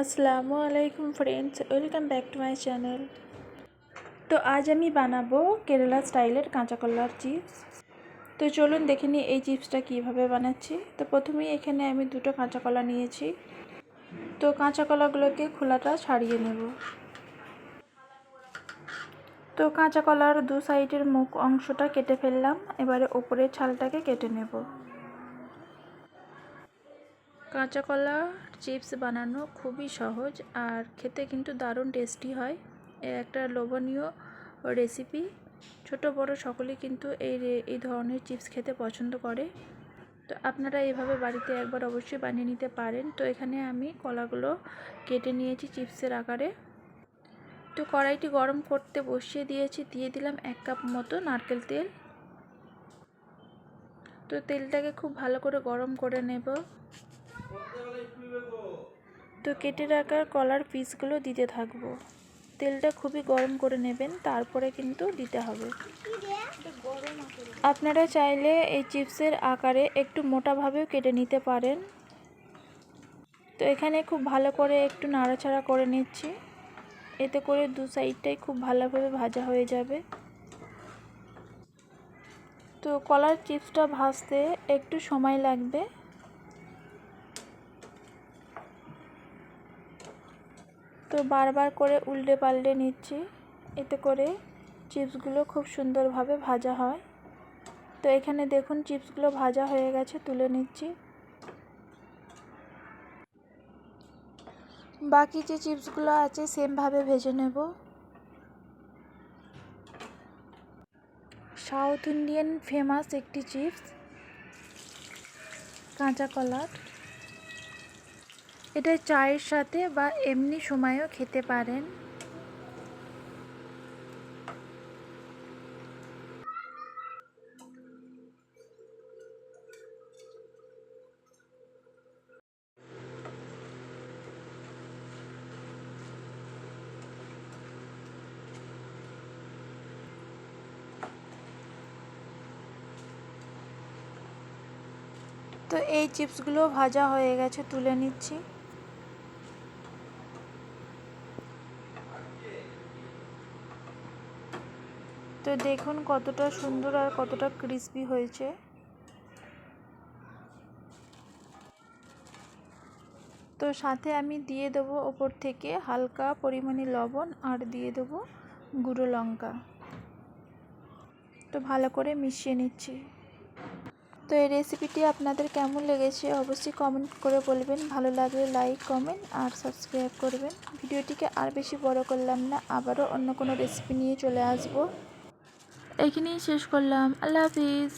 আসসালামু আলাইকুম friends, welcome back to my channel. তো আজ আমি বানাবো কেরালা স্টাইলের কাঁচা কলার চিপস। তো চলুন দেখে নিই এই চিপসটা কীভাবে বানাচ্ছি। তো প্রথমেই এখানে আমি দুটো কাঁচা কলা নিয়েছি। তো কাঁচা কলাগুলোকে খোলাটা ছাড়িয়ে নেব। তো কাঁচা কলার দু সাইডের মুখ অংশটা কেটে ফেললাম। এবারে ওপরের ছালটাকে কেটে নেব। কাঁচা কলা চিপস বানানো খুবই সহজ আর খেতে কিন্তু দারুণ টেস্টি হয়। একটা লোভনীয় রেসিপি। ছোট বড় সকলেই কিন্তু এই ধরনের চিপস খেতে পছন্দ করে। তো আপনারা এইভাবে বাড়িতে একবার অবশ্যই বানিয়ে নিতে পারেন। তো এখানে আমি কলাগুলো কেটে নিয়েছি চিপসের আকারে। তো কড়াইটি গরম করতে বসিয়ে দিয়েছি, দিয়ে দিলাম 1 কাপ মতো নারকেল তেল। তো তেলটাকে খুব ভালো করে গরম করে নেব। তো কেটে রাখার কলার পিসগুলো দিতে থাকবো। তেলটা খুবই গরম করে নেবেন, তারপরে কিন্তু দিতে হবে। আপনারা চাইলে এই চিপসের আকারে একটু মোটাভাবেও কেটে নিতে পারেন। তো এখানে খুব ভালো করে একটু নাড়াচাড়া করে নিচ্ছি, এতে করে দু সাইডটাই খুব ভালোভাবে ভাজা হয়ে যাবে। তো কলার চিপসটা ভাজতে একটু সময় লাগবে। তো বারবার করে উল্টে পাল্টে নিচ্ছি, এতে করে চিপসগুলো খুব সুন্দরভাবে ভাজা হয়। তো এখানে দেখুন চিপসগুলো ভাজা হয়ে গেছে, তুলে নিচ্ছি। বাকি যে চিপসগুলো আছে সেমভাবে ভেজে নেব। সাউথ ইন্ডিয়ান ফেমাস একটি চিপস কাঁচা কলার। এটা চায়ের সাথে বা এমনি সময়ও খেতে পারেন। তো এই চিপসগুলো ভাজা হয়ে গেছে, তুলে নিচ্ছি। তো দেখুন কতটা সুন্দর আর কতটা ক্রিস্পি হয়েছে। তো সাথে আমি দিয়ে দেবো ওপর থেকে হালকা পরিমাণে লবণ আর দিয়ে দেবো গুঁড়ো লঙ্কা। তো ভালো করে মিশিয়ে নিচ্ছি। তো এই রেসিপিটি আপনাদের কেমন লেগেছে অবশ্যই কমেন্ট করে বলবেন। ভালো লাগলে লাইক, কমেন্ট আর সাবস্ক্রাইব করবেন। ভিডিওটিকে আর বেশি বড় করলাম না, আবারও অন্য কোনো রেসিপি নিয়ে চলে আসবো। এইখানেই শেষ করলাম। আল্লাহ হাফিজ।